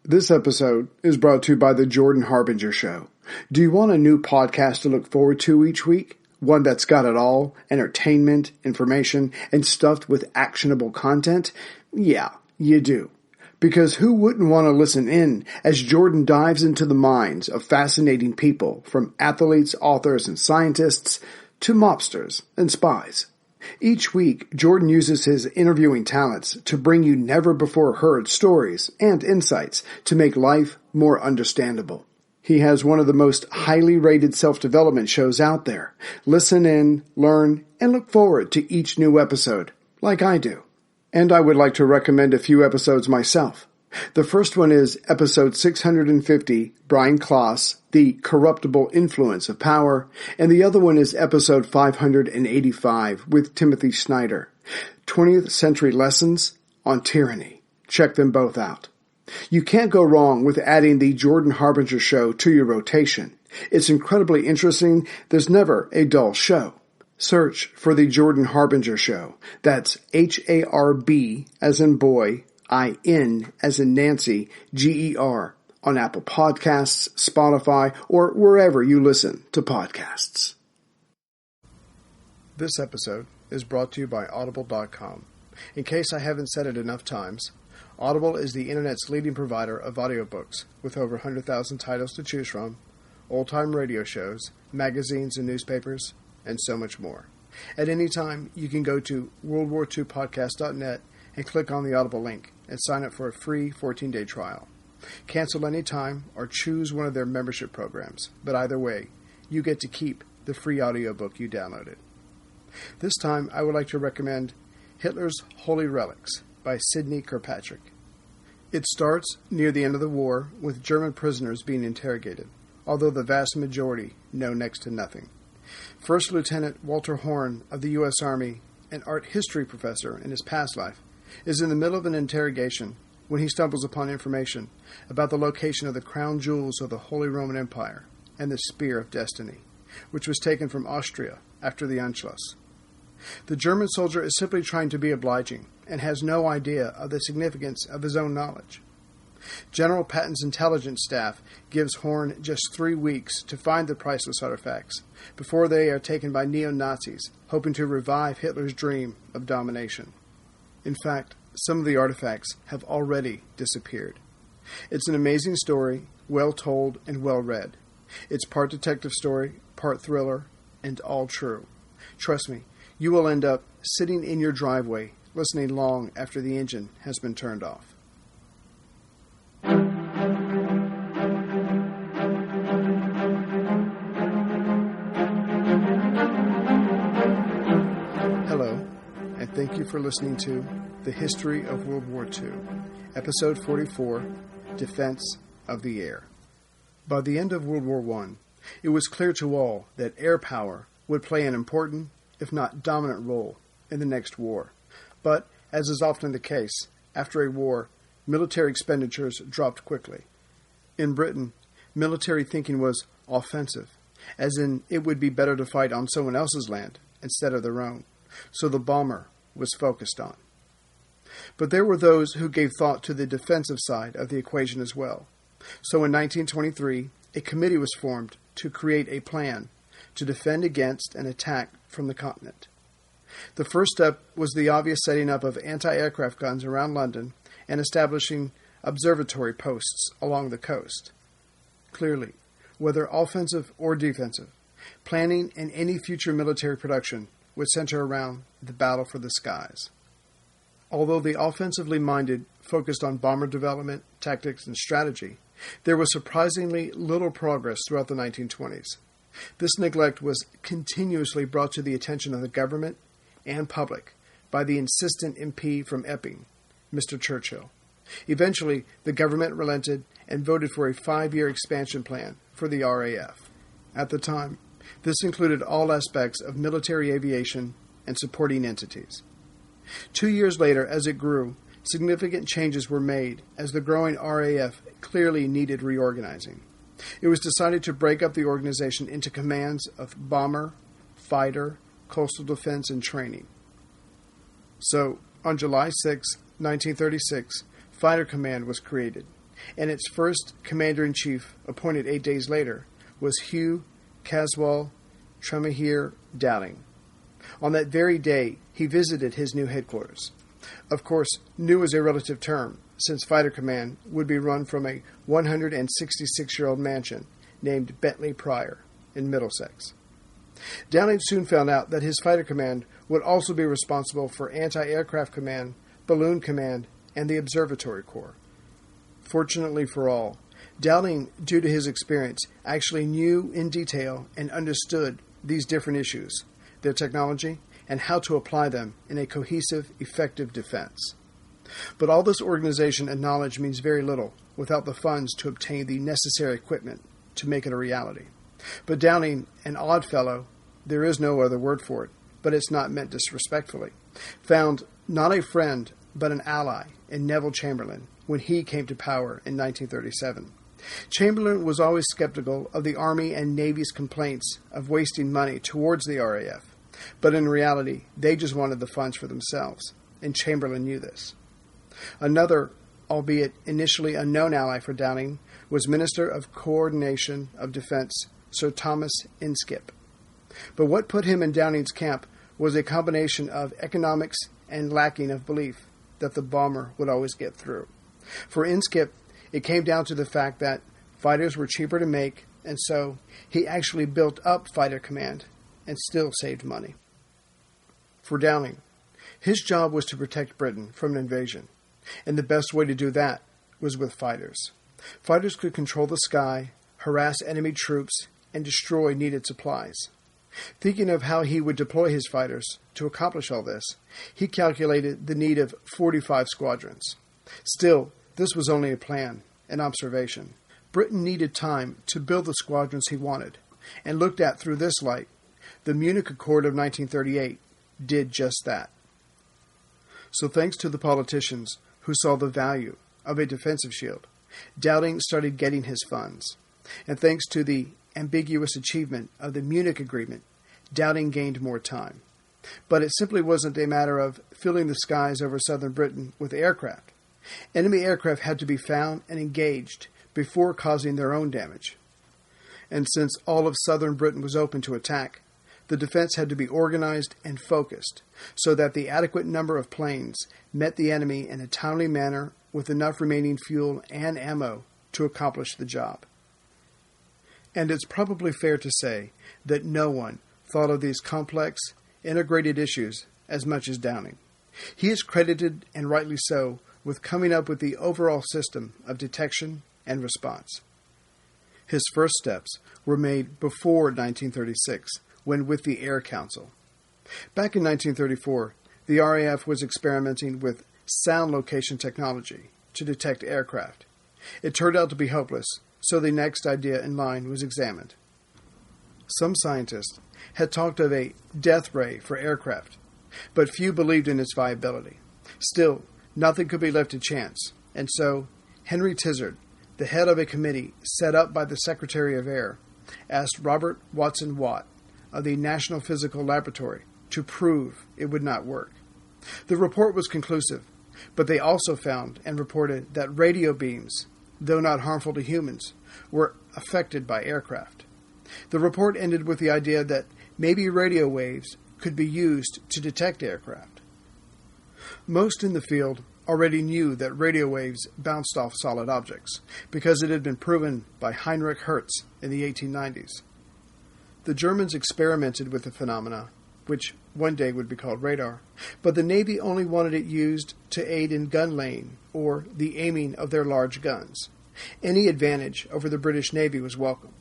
This episode is brought to you by the Jordan Harbinger Show. Do you want a new podcast to look forward to each week? One that's got it all, entertainment, information, and stuffed with actionable content? Yeah, you do. Because who wouldn't want to listen in as Jordan dives into the minds of fascinating people, from athletes, authors, and scientists to mobsters and spies. Each week, Jordan uses his interviewing talents to bring you never-before-heard stories and insights to make life more understandable. He has one of the most highly rated self-development shows out there. Listen in, learn, and look forward to each new episode, like I do. And I would like to recommend a few episodes myself. The first one is episode 650, Brian Klaas, The Corruptible Influence of Power, and the other one is episode 585 with Timothy Snyder, 20th Century Lessons on Tyranny. Check them both out. You can't go wrong with adding the Jordan Harbinger Show to your rotation. It's incredibly interesting. There's never a dull show. Search for the Jordan Harbinger Show. That's H-A-R-B as in boy, I-N as in Nancy, G-E-R, on Apple Podcasts, Spotify, or wherever you listen to podcasts. This episode is brought to you by Audible.com. In case I haven't said it enough times, Audible is the Internet's leading provider of audiobooks, with over 100,000 titles to choose from, old-time radio shows, magazines and newspapers, and so much more. At any time, you can go to worldwar2podcast.net and click on the Audible link and sign up for a free 14-day trial. Cancel any time or choose one of their membership programs, but either way, you get to keep the free audiobook you downloaded. This time, I would like to recommend Hitler's Holy Relics by Sidney Kirkpatrick. It starts near the end of the war with German prisoners being interrogated, although the vast majority know next to nothing. First Lieutenant Walter Horn of the U.S. Army, an art history professor in his past life, is in the middle of an interrogation when he stumbles upon information about the location of the crown jewels of the Holy Roman Empire and the Spear of Destiny, which was taken from Austria after the Anschluss. The German soldier is simply trying to be obliging and has no idea of the significance of his own knowledge. General Patton's intelligence staff gives Horn just 3 weeks to find the priceless artifacts before they are taken by neo-Nazis hoping to revive Hitler's dream of domination. In fact, some of the artifacts have already disappeared. It's an amazing story, well told and well read. It's part detective story, part thriller, and all true. Trust me, you will end up sitting in your driveway listening long after the engine has been turned off. Hello, and thank you for listening to The History of World War II, Episode 44, Defense of the Air. By the end of World War I, it was clear to all that air power would play an important, if not dominant role in the next war. But, as is often the case, after a war, military expenditures dropped quickly. In Britain, military thinking was offensive, as in it would be better to fight on someone else's land instead of their own, so the bomber was focused on. But there were those who gave thought to the defensive side of the equation as well. So in 1923, a committee was formed to create a plan to defend against an attack from the continent. The first step was the obvious setting up of anti-aircraft guns around London and establishing observatory posts along the coast. Clearly, whether offensive or defensive, planning and any future military production would center around the battle for the skies. Although the offensively minded focused on bomber development, tactics, and strategy, there was surprisingly little progress throughout the 1920s. This neglect was continuously brought to the attention of the government and public by the insistent MP from Epping, Mr. Churchill. Eventually, the government relented and voted for a 5-year expansion plan for the RAF. At the time, this included all aspects of military aviation and supporting entities. 2 years later, as it grew, significant changes were made as the growing RAF clearly needed reorganizing. It was decided to break up the organization into commands of bomber, fighter, coastal defense, and training. So, on July 6, 1936, Fighter Command was created. and its first commander-in-chief, appointed 8 days later, was Hugh Caswell Tremahir Dowding. On that very day, he visited his new headquarters. Of course, new is a relative term, since Fighter Command would be run from a 166-year-old mansion named Bentley Prior in Middlesex. Dowding soon found out that his Fighter Command would also be responsible for Anti-Aircraft Command, Balloon Command, and the Observatory Corps. Fortunately for all, Dowding, due to his experience, actually knew in detail and understood these different issues, their technology, and how to apply them in a cohesive, effective defense. But all this organization and knowledge means very little without the funds to obtain the necessary equipment to make it a reality. But Dowding, an odd fellow, there is no other word for it, but it's not meant disrespectfully, found not a friend but an ally in Neville Chamberlain when he came to power in 1937. Chamberlain was always skeptical of the Army and Navy's complaints of wasting money towards the RAF, but in reality, they just wanted the funds for themselves, and Chamberlain knew this. Another, albeit initially unknown ally for Dowding, was Minister of Coordination of Defense Sir Thomas Inskip. But what put him in Dowding's camp was a combination of economics and lacking of belief that the bomber would always get through. For Inskip, it came down to the fact that fighters were cheaper to make, and so he actually built up Fighter Command and still saved money. For Dowding, his job was to protect Britain from an invasion, and the best way to do that was with fighters. Fighters could control the sky, harass enemy troops, and destroy needed supplies. Thinking of how he would deploy his fighters to accomplish all this, he calculated the need of 45 squadrons. Still, this was only a plan, an observation. Britain needed time to build the squadrons he wanted, and looked at through this light, the Munich Accord of 1938 did just that. So thanks to the politicians who saw the value of a defensive shield, Dowding started getting his funds. And thanks to the ambiguous achievement of the Munich Agreement, Dowding gained more time. But it simply wasn't a matter of filling the skies over southern Britain with aircraft. Enemy aircraft had to be found and engaged before causing their own damage. And since all of southern Britain was open to attack, the defense had to be organized and focused so that the adequate number of planes met the enemy in a timely manner with enough remaining fuel and ammo to accomplish the job. And it's probably fair to say that no one thought of these complex, integrated issues as much as Dowding. He is credited, and rightly so, with coming up with the overall system of detection and response. His first steps were made before 1936, when with the Air Council. Back in 1934, the RAF was experimenting with sound location technology to detect aircraft. It turned out to be hopeless, so the next idea in line was examined. Some scientists had talked of a death ray for aircraft, but few believed in its viability. Still, nothing could be left to chance, and so Henry Tizard, the head of a committee set up by the Secretary of Air, asked Robert Watson Watt of the National Physical Laboratory to prove it would not work. The report was conclusive, but they also found and reported that radio beams, though not harmful to humans, were affected by aircraft. The report ended with the idea that maybe radio waves could be used to detect aircraft. Most in the field already knew that radio waves bounced off solid objects, because it had been proven by Heinrich Hertz in the 1890s. The Germans experimented with the phenomena, which one day would be called radar, but the Navy only wanted it used to aid in gun laying or the aiming of their large guns. Any advantage over the British Navy was welcome,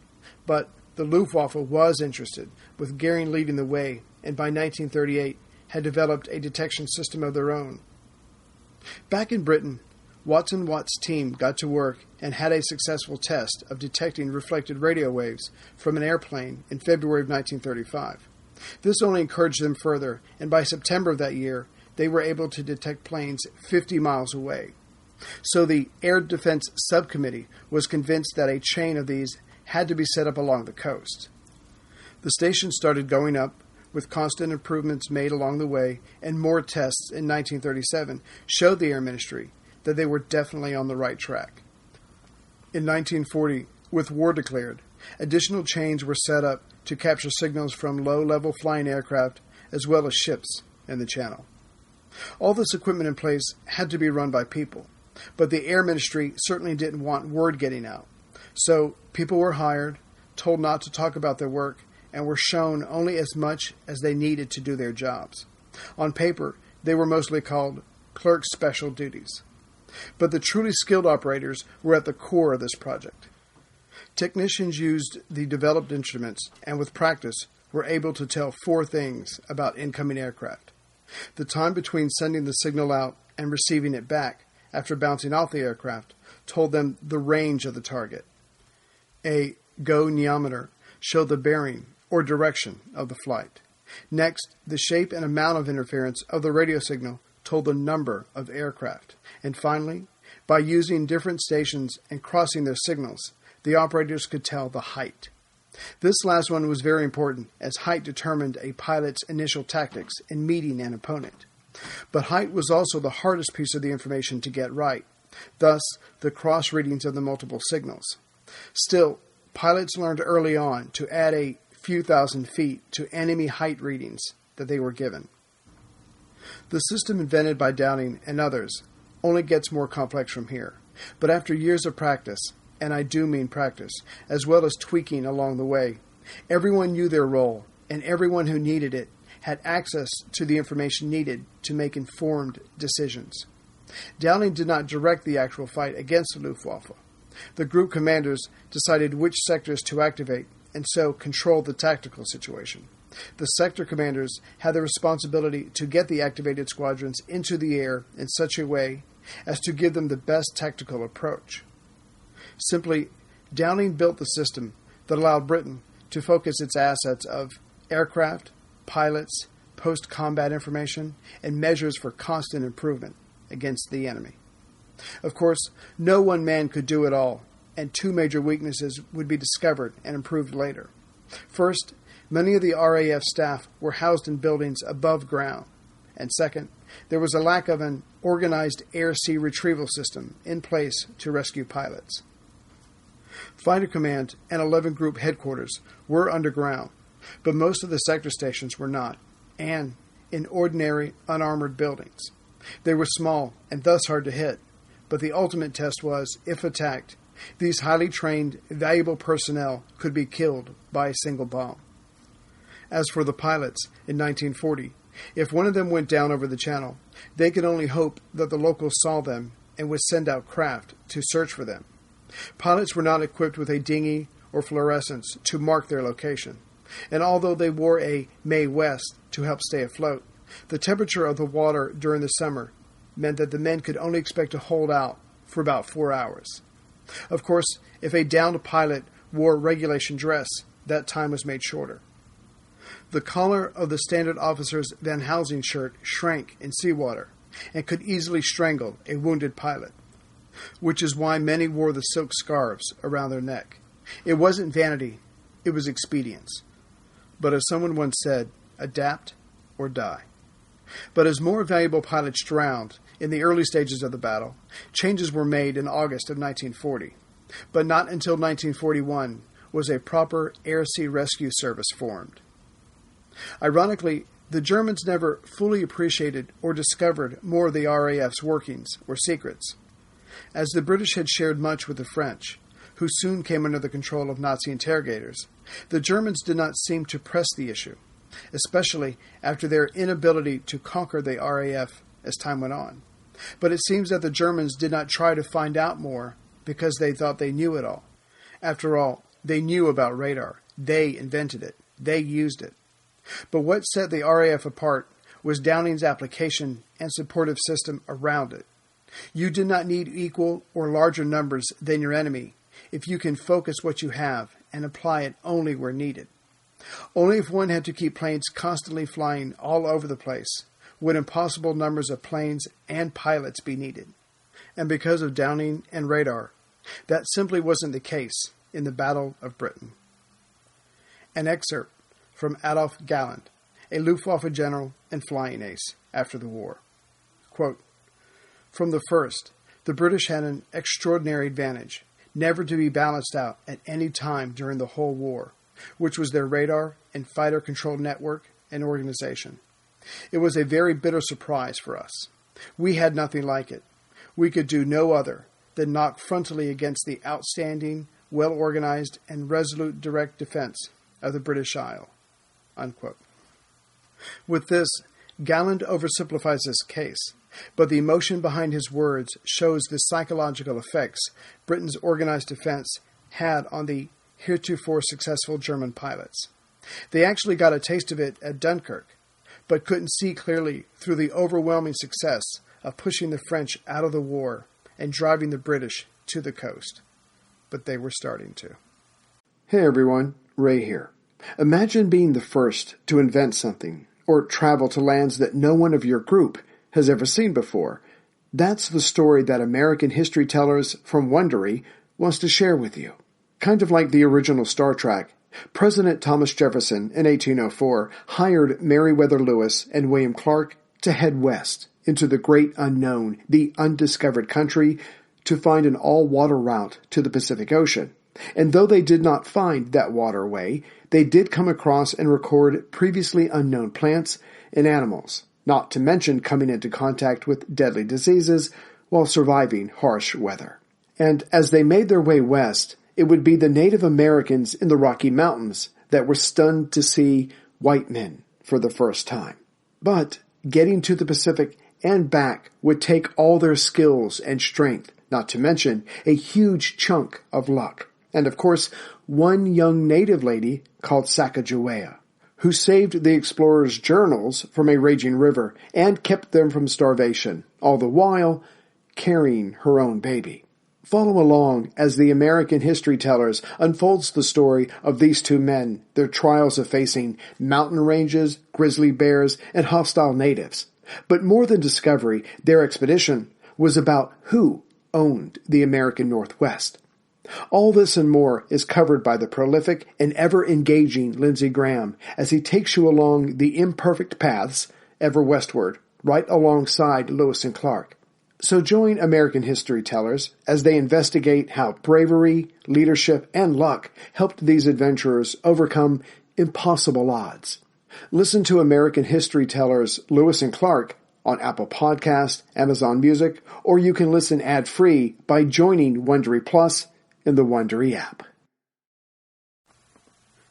but the Luftwaffe was interested, with Goering leading the way, and by 1938 had developed a detection system of their own. Back in Britain, Watson Watt's team got to work and had a successful test of detecting reflected radio waves from an airplane in February of 1935. This only encouraged them further, and by September of that year, they were able to detect planes 50 miles away. So the Air Defense Subcommittee was convinced that a chain of these had to be set up along the coast. The station started going up, with constant improvements made along the way, and more tests in 1937 showed the Air Ministry that they were definitely on the right track. In 1940, with war declared, additional chains were set up to capture signals from low-level flying aircraft as well as ships in the channel. All this equipment in place had to be run by people, but the Air Ministry certainly didn't want word getting out. So people were hired, told not to talk about their work, and were shown only as much as they needed to do their jobs. On paper, they were mostly called clerk special duties. But the truly skilled operators were at the core of this project. Technicians used the developed instruments and with practice were able to tell 4 things about incoming aircraft. The time between sending the signal out and receiving it back after bouncing off the aircraft told them the range of the target. A goniometer showed the bearing or direction of the flight. Next, the shape and amount of interference of the radio signal told the number of aircraft. And finally, by using different stations and crossing their signals, the operators could tell the height. This last one was very important, as height determined a pilot's initial tactics in meeting an opponent. But height was also the hardest piece of the information to get right, thus the cross readings of the multiple signals. Still, pilots learned early on to add a few thousand feet to enemy height readings that they were given. The system invented by Dowding and others only gets more complex from here, but after years of practice, and I do mean practice, as well as tweaking along the way, everyone knew their role, and everyone who needed it had access to the information needed to make informed decisions. Dowding did not direct the actual fight against the Luftwaffe. The group commanders decided which sectors to activate, and so controlled the tactical situation. The sector commanders had the responsibility to get the activated squadrons into the air in such a way as to give them the best tactical approach. Simply, Dowding built the system that allowed Britain to focus its assets of aircraft, pilots, post-combat information, and measures for constant improvement against the enemy. Of course, no one man could do it all, and 2 major weaknesses would be discovered and improved later. First, many of the RAF staff were housed in buildings above ground, and second, there was a lack of an organized air-sea retrieval system in place to rescue pilots. Fighter Command and 11 Group headquarters were underground, but most of the sector stations were not, and in ordinary, unarmored buildings. They were small and thus hard to hit, but the ultimate test was, if attacked, these highly trained, valuable personnel could be killed by a single bomb. As for the pilots, in 1940, if one of them went down over the channel, they could only hope that the locals saw them and would send out craft to search for them. Pilots were not equipped with a dinghy or fluorescents to mark their location, and although they wore a Mae West to help stay afloat, the temperature of the water during the summer meant that the men could only expect to hold out for about 4 hours. Of course, if a downed pilot wore regulation dress, that time was made shorter. The collar of the standard officer's Van Helsing shirt shrank in seawater and could easily strangle a wounded pilot, which is why many wore the silk scarves around their neck. It wasn't vanity, it was expedience. But as someone once said, adapt or die. But as more valuable pilots drowned in the early stages of the battle, changes were made in August of 1940. But not until 1941 was a proper air-sea rescue service formed. Ironically, the Germans never fully appreciated or discovered more of the RAF's workings or secrets. As the British had shared much with the French, who soon came under the control of Nazi interrogators, the Germans did not seem to press the issue, especially after their inability to conquer the RAF as time went on. But it seems that the Germans did not try to find out more because they thought they knew it all. After all, they knew about radar. They invented it. They used it. But what set the RAF apart was Dowding's application and supportive system around it. You do not need equal or larger numbers than your enemy if you can focus what you have and apply it only where needed. Only if one had to keep planes constantly flying all over the place would impossible numbers of planes and pilots be needed. And because of Dowding and radar, that simply wasn't the case in the Battle of Britain. An excerpt from Adolf Galland, a Luftwaffe general and flying ace after the war. Quote, "From the first, the British had an extraordinary advantage, never to be balanced out at any time during the whole war, which was their radar and fighter control network and organization. It was a very bitter surprise for us. We had nothing like it. We could do no other than knock frontally against the outstanding, well-organized, and resolute direct defense of the British Isle." Unquote. With this, Galland oversimplifies this case, but the emotion behind his words shows the psychological effects Britain's organized defense had on the heretofore successful German pilots. They actually got a taste of it at Dunkirk, but couldn't see clearly through the overwhelming success of pushing the French out of the war and driving the British to the coast. But they were starting to. Hey everyone, Ray here. Imagine being the first to invent something, or travel to lands that no one of your group has ever seen before. That's the story that American History Tellers from WWII wants to share with you. Kind of like the original Star Trek, President Thomas Jefferson in 1804 hired Meriwether Lewis and William Clark to head west into the great unknown, the undiscovered country, to find an all-water route to the Pacific Ocean. And though they did not find that waterway, they did come across and record previously unknown plants and animals, not to mention coming into contact with deadly diseases while surviving harsh weather. And as they made their way west, it would be the Native Americans in the Rocky Mountains that were stunned to see white men for the first time. But getting to the Pacific and back would take all their skills and strength, not to mention a huge chunk of luck. And of course, one young native lady called Sacagawea, who saved the explorers' journals from a raging river and kept them from starvation, all the while carrying her own baby. Follow along as the American History Tellers unfolds the story of these two men, their trials of facing mountain ranges, grizzly bears, and hostile natives. But more than discovery, their expedition was about who owned the American Northwest. All this and more is covered by the prolific and ever-engaging Lindsey Graham as he takes you along the imperfect paths ever westward, right alongside Lewis and Clark. So join American History Tellers as they investigate how bravery, leadership, and luck helped these adventurers overcome impossible odds. Listen to American History Tellers Lewis and Clark on Apple Podcasts, Amazon Music, or you can listen ad-free by joining WWII Plus in the WWII app.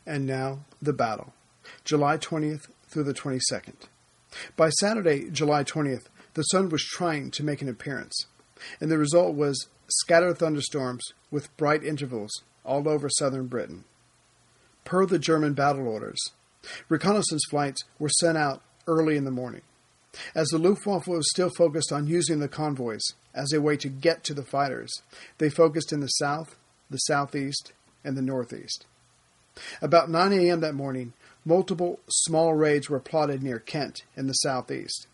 And now, the battle, July 20th through the 22nd. By Saturday, July 20th, the sun was trying to make an appearance, and the result was scattered thunderstorms with bright intervals all over southern Britain. Per the German battle orders, reconnaissance flights were sent out early in the morning. As the Luftwaffe was still focused on using the convoys as a way to get to the fighters, they focused in the south, the southeast, and the northeast. About 9 a.m. that morning, multiple small raids were plotted near Kent in the southeast.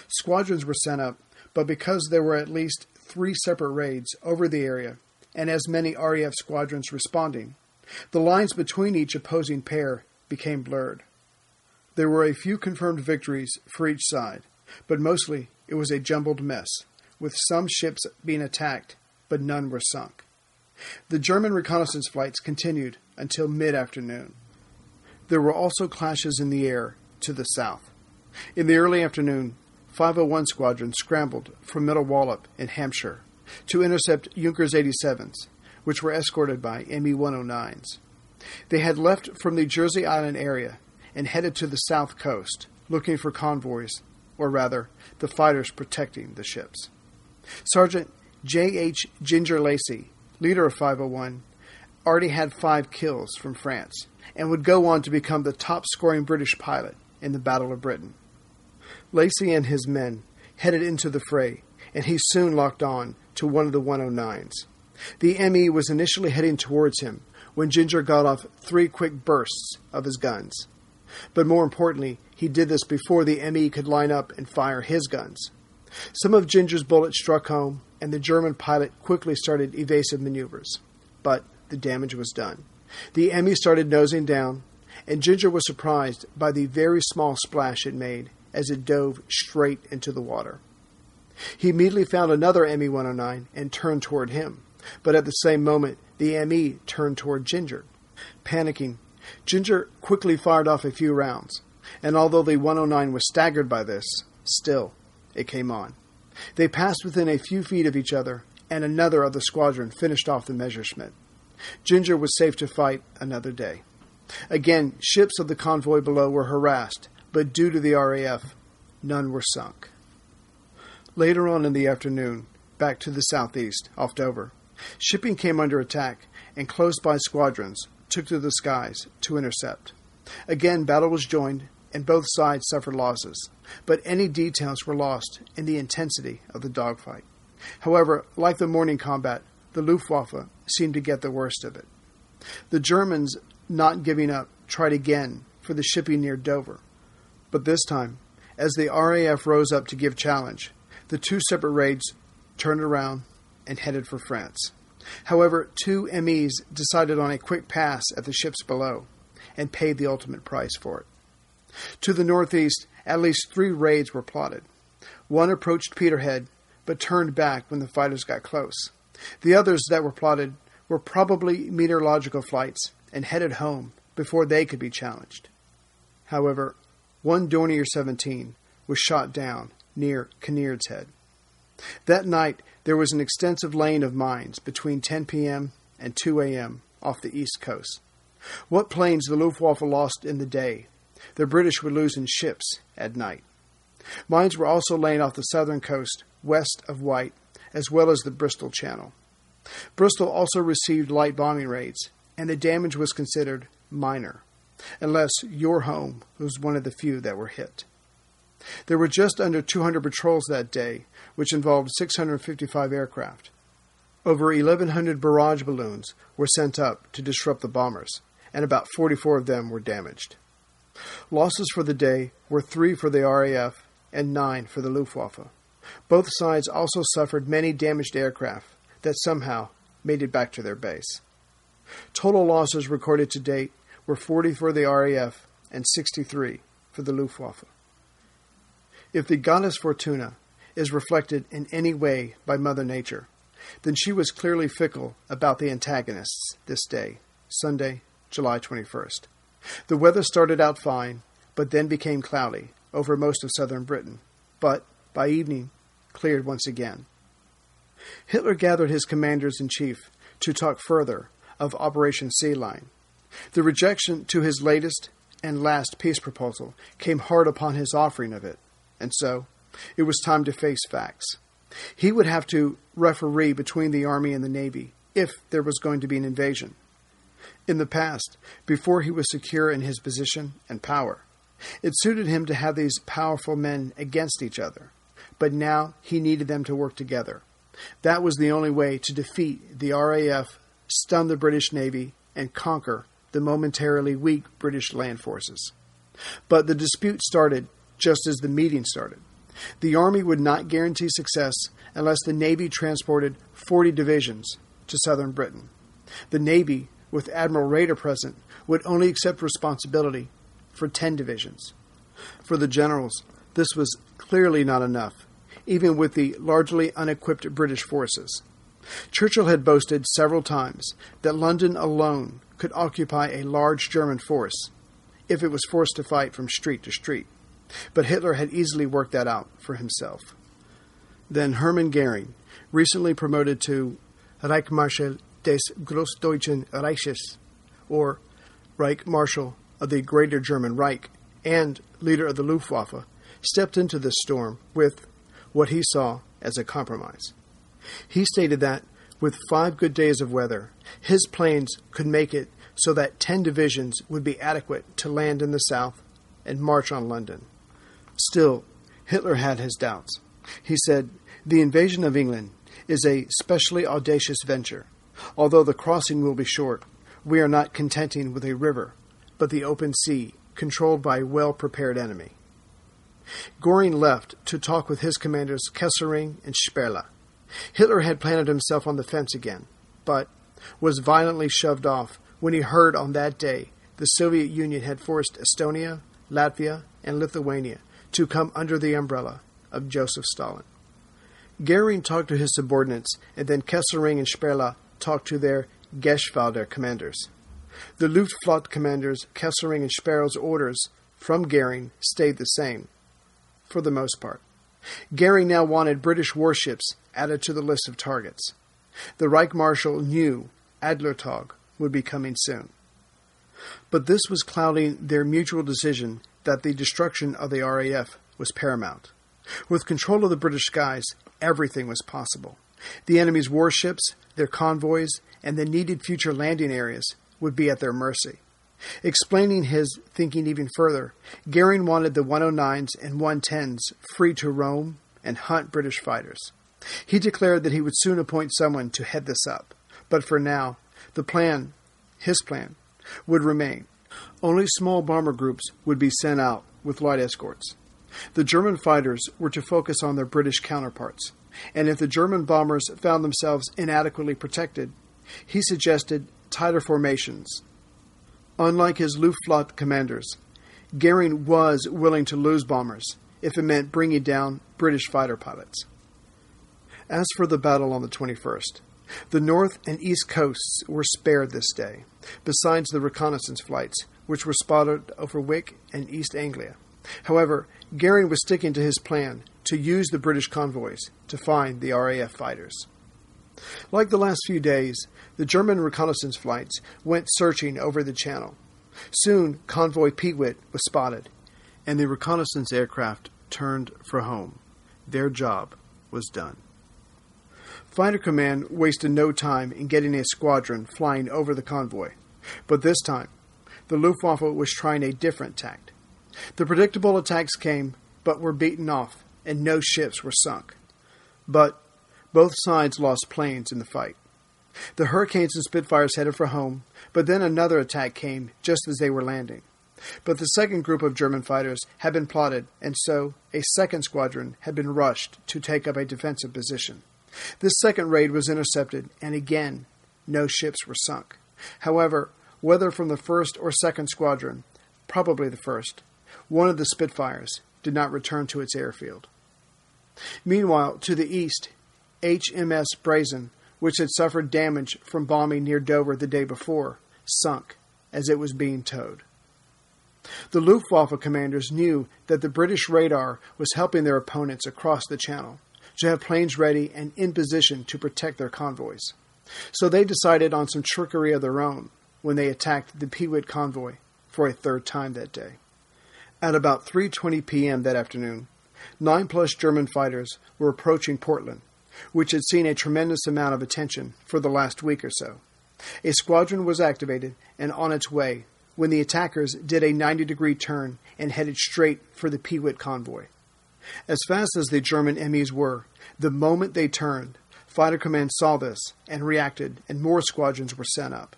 Squadrons were sent up, but because there were at least 3 separate raids over the area and as many RAF squadrons responding, the lines between each opposing pair became blurred. There were a few confirmed victories for each side, but mostly it was a jumbled mess, with some ships being attacked, but none were sunk. The German reconnaissance flights continued until mid-afternoon. There were also clashes in the air to the south. In the early afternoon, 501 Squadron scrambled from Middle Wallop in Hampshire to intercept Junkers 87s, which were escorted by Me-109s. They had left from the Jersey Island area and headed to the south coast, looking for convoys, or rather, the fighters protecting the ships. Sergeant J.H. Ginger Lacey, leader of 501, already had 5 kills from France and would go on to become the top-scoring British pilot in the Battle of Britain. Lacey and his men headed into the fray, and he soon locked on to one of the 109s. The ME was initially heading towards him when Ginger got off 3 quick bursts of his guns. But more importantly, he did this before the ME could line up and fire his guns. Some of Ginger's bullets struck home, and the German pilot quickly started evasive maneuvers. But the damage was done. The ME started nosing down, and Ginger was surprised by the very small splash it made as it dove straight into the water. He immediately found another Me-109 and turned toward him, But at the same moment, the ME turned toward Ginger. Panicking, Ginger quickly fired off a few rounds, and although the 109 was staggered by this, still, it came on. They passed within a few feet of each other, and another of the squadron finished off the Messerschmitt. Ginger was safe to fight another day. Again, ships of the convoy below were harassed, but due to the RAF, none were sunk. Later on in the afternoon, back to the southeast, off Dover, shipping came under attack, and close-by squadrons took to the skies to intercept. Again, battle was joined, and both sides suffered losses, but any details were lost in the intensity of the dogfight. However, like the morning combat, the Luftwaffe seemed to get the worst of it. The Germans, not giving up, tried again for the shipping near Dover. But this time, as the RAF rose up to give challenge, the two separate raids turned around and headed for France. However, two MEs decided on a quick pass at the ships below and paid the ultimate price for it. To the northeast, at least 3 raids were plotted. One approached Peterhead, but turned back when the fighters got close. The others that were plotted were probably meteorological flights and headed home before they could be challenged. However, one Dornier 17 was shot down near Kinnairds Head. That night, there was an extensive laying of mines between 10 p.m. and 2 a.m. off the east coast. What planes the Luftwaffe lost in the day, the British would lose in ships at night. Mines were also laying off the southern coast, west of White, as well as the Bristol Channel. Bristol also received light bombing raids, and the damage was considered minor, unless your home was one of the few that were hit. There were just under 200 patrols that day, which involved 655 aircraft. Over 1,100 barrage balloons were sent up to disrupt the bombers, and about 44 of them were damaged. Losses for the day were 3 for the RAF and 9 for the Luftwaffe. Both sides also suffered many damaged aircraft that somehow made it back to their base. Total losses recorded to date were 40 for the RAF and 63 for the Luftwaffe. If the goddess Fortuna is reflected in any way by Mother Nature, then she was clearly fickle about the antagonists this day, Sunday, July 21st. The weather started out fine, but then became cloudy over most of southern Britain, but by evening cleared once again. Hitler gathered his commanders-in-chief to talk further of Operation Sea Lion. The rejection to his latest and last peace proposal came hard upon his offering of it, and so it was time to face facts. He would have to referee between the Army and the Navy if there was going to be an invasion. In the past, before he was secure in his position and power, it suited him to have these powerful men against each other, but now he needed them to work together. That was the only way to defeat the RAF, stun the British Navy, and conquer the momentarily weak British land forces. But the dispute started just as the meeting started. The Army would not guarantee success unless the Navy transported 40 divisions to southern Britain. The Navy, with Admiral Raeder present, would only accept responsibility for 10 divisions. For the generals, this was clearly not enough, even with the largely unequipped British forces. Churchill had boasted several times that London alone could occupy a large German force if it was forced to fight from street to street. But Hitler had easily worked that out for himself. Then Hermann Goering, recently promoted to Reichsmarschall des Großdeutschen Reiches, or Reich Marshal of the Greater German Reich, and leader of the Luftwaffe, stepped into this storm with what he saw as a compromise. He stated that, with 5 good days of weather, his planes could make it so that 10 divisions would be adequate to land in the south and march on London. Still, Hitler had his doubts. He said, "The invasion of England is a specially audacious venture. Although the crossing will be short, we are not contenting with a river, but the open sea, controlled by a well-prepared enemy." Goering left to talk with his commanders Kesselring and Sperle. Hitler had planted himself on the fence again, but was violently shoved off when he heard on that day the Soviet Union had forced Estonia, Latvia, and Lithuania to come under the umbrella of Joseph Stalin. Goering talked to his subordinates, and then Kesselring and Sperla talked to their Geschwader commanders. The Luftflotte commanders, Kesselring and Sperl's orders from Goering stayed the same, for the most part. Goering now wanted British warships added to the list of targets. The Reich Marshal knew Adlertag would be coming soon. But this was clouding their mutual decision that the destruction of the RAF was paramount. With control of the British skies, everything was possible. The enemy's warships, their convoys, and the needed future landing areas would be at their mercy. Explaining his thinking even further, Goering wanted the 109s and 110s free to roam and hunt British fighters. He declared that he would soon appoint someone to head this up, but for now, his plan, would remain. Only small bomber groups would be sent out with light escorts. The German fighters were to focus on their British counterparts, and if the German bombers found themselves inadequately protected, he suggested tighter formations. Unlike his Luftflotte commanders, Goering was willing to lose bombers if it meant bringing down British fighter pilots. As for the battle on the 21st, the north and east coasts were spared this day, besides the reconnaissance flights, which were spotted over Wick and East Anglia. However, Goering was sticking to his plan to use the British convoys to find the RAF fighters. Like the last few days, the German reconnaissance flights went searching over the channel. Soon, convoy Peewit was spotted, and the reconnaissance aircraft turned for home. Their job was done. Fighter Command wasted no time in getting a squadron flying over the convoy, but this time, the Luftwaffe was trying a different tact. The predictable attacks came, but were beaten off, and no ships were sunk. But both sides lost planes in the fight. The Hurricanes and Spitfires headed for home, but then another attack came just as they were landing. But the second group of German fighters had been plotted, and so a second squadron had been rushed to take up a defensive position. This second raid was intercepted, and again, no ships were sunk. However, whether from the first or second squadron, probably the first, one of the Spitfires did not return to its airfield. Meanwhile, to the east, HMS Brazen, which had suffered damage from bombing near Dover the day before, sunk as it was being towed. The Luftwaffe commanders knew that the British radar was helping their opponents across the channel to have planes ready and in position to protect their convoys. So they decided on some trickery of their own when they attacked the Peewit convoy for a third time that day. At about 3:20 p.m. that afternoon, 9+ German fighters were approaching Portland, which had seen a tremendous amount of attention for the last week or so. A squadron was activated and on its way when the attackers did a 90-degree turn and headed straight for the Peewit convoy. As fast as the German MEs were, the moment they turned, Fighter Command saw this and reacted, and more squadrons were sent up.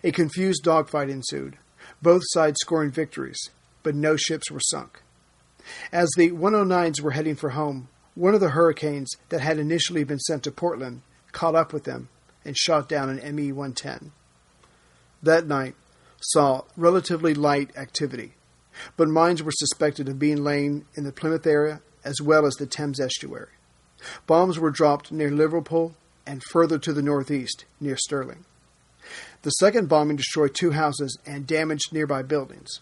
A confused dogfight ensued, both sides scoring victories, but no ships were sunk. As the 109s were heading for home, one of the Hurricanes that had initially been sent to Portland caught up with them and shot down an Me-110. That night saw relatively light activity, but mines were suspected of being laid in the Plymouth area as well as the Thames estuary. Bombs were dropped near Liverpool and further to the northeast, near Stirling. The second bombing destroyed 2 houses and damaged nearby buildings.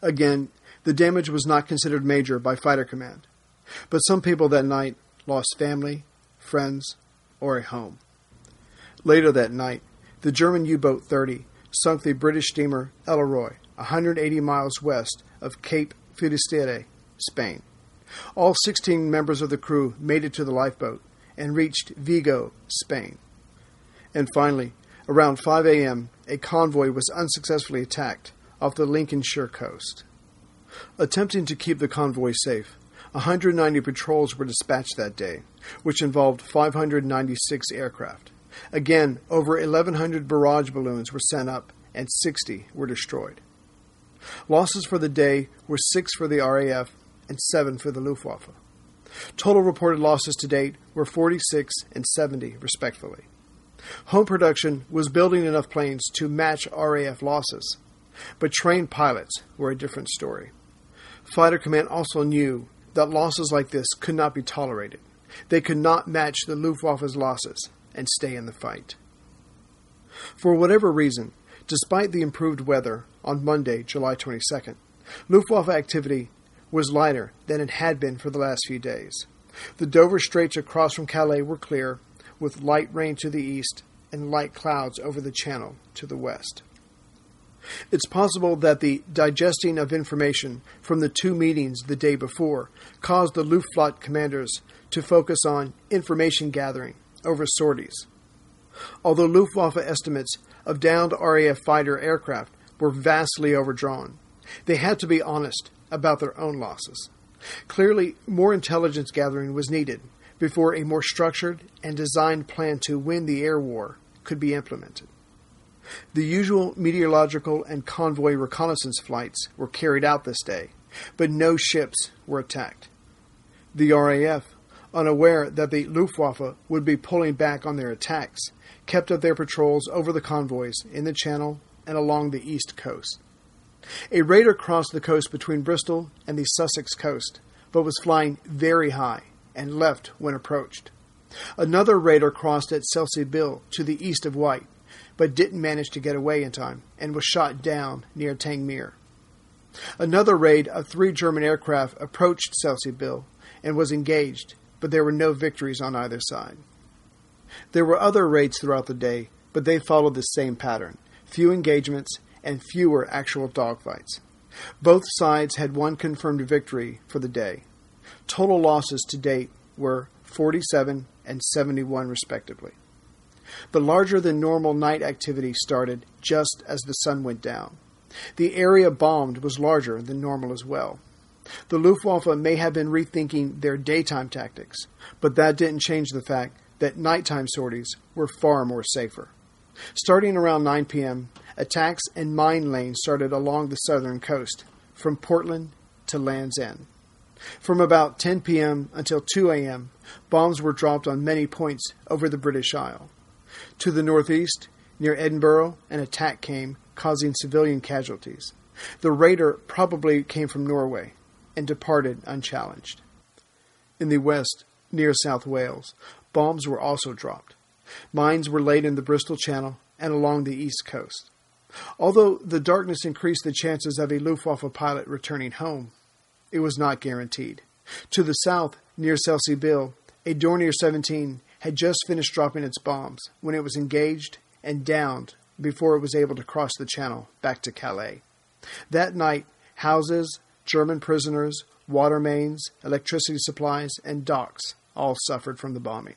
Again, the damage was not considered major by Fighter Command, but some people that night lost family, friends, or a home. Later that night, the German U-boat 30 sunk the British steamer Elleroy, 180 miles west of Cape Finisterre, Spain. All 16 members of the crew made it to the lifeboat and reached Vigo, Spain. And finally, around 5 a.m., a convoy was unsuccessfully attacked off the Lincolnshire coast. Attempting to keep the convoy safe, 190 patrols were dispatched that day, which involved 596 aircraft. Again, over 1,100 barrage balloons were sent up and 60 were destroyed. Losses for the day were 6 for the RAF and 7 for the Luftwaffe. Total reported losses to date were 46 and 70, respectively. Home production was building enough planes to match RAF losses, but trained pilots were a different story. Fighter Command also knew that losses like this could not be tolerated, They could not match the Luftwaffe's losses and stay in the fight. For whatever reason, despite the improved weather on Monday, July 22nd, Luftwaffe activity was lighter than it had been for the last few days. The Dover Straits across from Calais were clear, with light rain to the east and light clouds over the Channel to the west. It's possible that the digesting of information from the two meetings the day before caused the Luftflotte commanders to focus on information gathering over sorties. Although Luftwaffe estimates of downed RAF fighter aircraft were vastly overdrawn, they had to be honest about their own losses. Clearly, more intelligence gathering was needed before a more structured and designed plan to win the air war could be implemented. The usual meteorological and convoy reconnaissance flights were carried out this day, but no ships were attacked. The RAF, unaware that the Luftwaffe would be pulling back on their attacks, kept up their patrols over the convoys in the Channel and along the east coast. A raider crossed the coast between Bristol and the Sussex coast, but was flying very high and left when approached. Another raider crossed at Selsey Bill to the east of White, but didn't manage to get away in time and was shot down near Tangmere. Another raid of 3 German aircraft approached Selsey Bill and was engaged, but there were no victories on either side. There were other raids throughout the day, but they followed the same pattern: few engagements and fewer actual dogfights. Both sides had one confirmed victory for the day. Total losses to date were 47 and 71 respectively. The larger-than-normal night activity started just as the sun went down. The area bombed was larger than normal as well. The Luftwaffe may have been rethinking their daytime tactics, but that didn't change the fact that nighttime sorties were far more safer. Starting around 9 p.m., attacks and mine lanes started along the southern coast, from Portland to Land's End. From about 10 p.m. until 2 a.m., bombs were dropped on many points over the British Isle. To the northeast, near Edinburgh, an attack came, causing civilian casualties. The raider probably came from Norway and departed unchallenged. In the west, near South Wales, bombs were also dropped. Mines were laid in the Bristol Channel and along the east coast. Although the darkness increased the chances of a Luftwaffe pilot returning home, it was not guaranteed. To the south, near Selsey Bill, a Dornier 17 had just finished dropping its bombs when it was engaged and downed before it was able to cross the Channel back to Calais. That night, houses, German prisoners, water mains, electricity supplies, and docks all suffered from the bombing.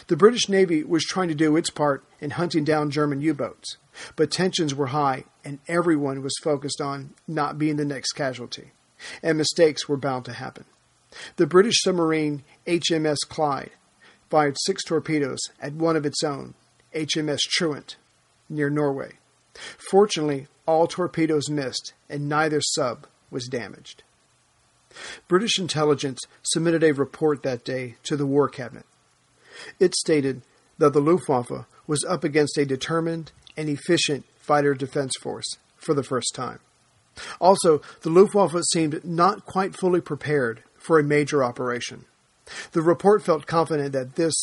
The British Navy was trying to do its part in hunting down German U-boats, but tensions were high and everyone was focused on not being the next casualty, and mistakes were bound to happen. The British submarine HMS Clyde fired 6 torpedoes at one of its own, HMS Truant, near Norway. Fortunately, all torpedoes missed and neither sub was damaged. British intelligence submitted a report that day to the War Cabinet. It stated that the Luftwaffe was up against a determined and efficient fighter defense force for the first time. Also, the Luftwaffe seemed not quite fully prepared for a major operation. The report felt confident that this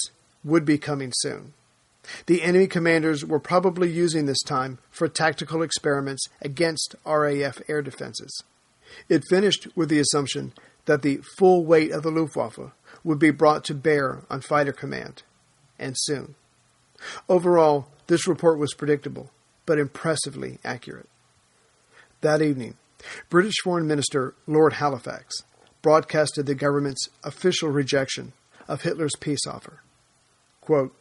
would be coming soon. The enemy commanders were probably using this time for tactical experiments against RAF air defenses. It finished with the assumption that the full weight of the Luftwaffe would be brought to bear on Fighter Command, and soon. Overall, this report was predictable, but impressively accurate. That evening, British Foreign Minister Lord Halifax broadcasted the government's official rejection of Hitler's peace offer. Quote,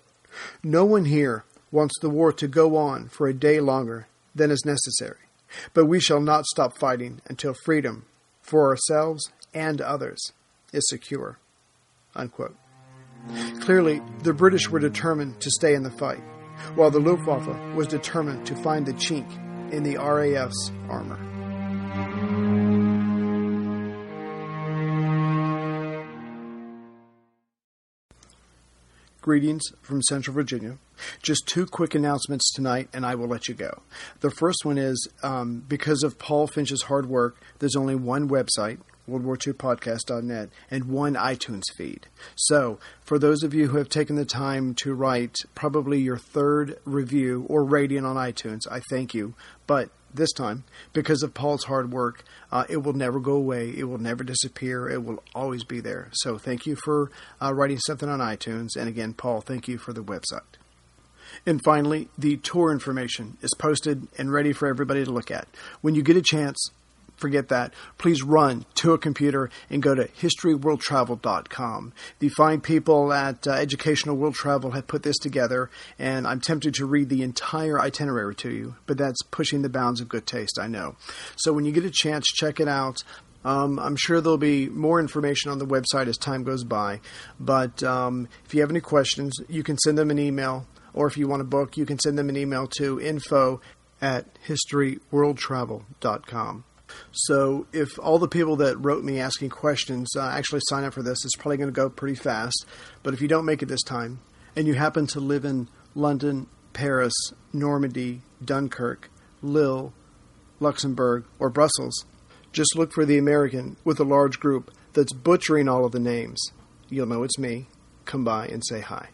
"No one here wants the war to go on for a day longer than is necessary, but we shall not stop fighting until freedom, for ourselves and others, is secure." Unquote. Clearly, the British were determined to stay in the fight, while the Luftwaffe was determined to find the chink in the RAF's armor. Greetings from Central Virginia. Just 2 quick announcements tonight, and I will let you go. The first one is, because of Paul Finch's hard work, there's only one website, WWII-podcast.net, and one iTunes feed. So, for those of you who have taken the time to write probably your third review or rating on iTunes, I thank you. But this time, because of Paul's hard work, it will never go away. It will never disappear. It will always be there. So thank you for writing something on iTunes. And again, Paul, thank you for the website. And finally, the tour information is posted and ready for everybody to look at. When you get a chance, forget that. Please run to a computer and go to historyworldtravel.com. The fine people at Educational World Travel have put this together, and I'm tempted to read the entire itinerary to you, but that's pushing the bounds of good taste, I know. So when you get a chance, check it out. I'm sure there'll be more information on the website as time goes by, but if you have any questions, you can send them an email, or if you want to book, you can send them an email to info@historyworldtravel.com. So if all the people that wrote me asking questions actually sign up for this, it's probably going to go pretty fast. But if you don't make it this time, and you happen to live in London, Paris, Normandy, Dunkirk, Lille, Luxembourg, or Brussels, just look for the American with a large group that's butchering all of the names. You'll know it's me. Come by and say hi.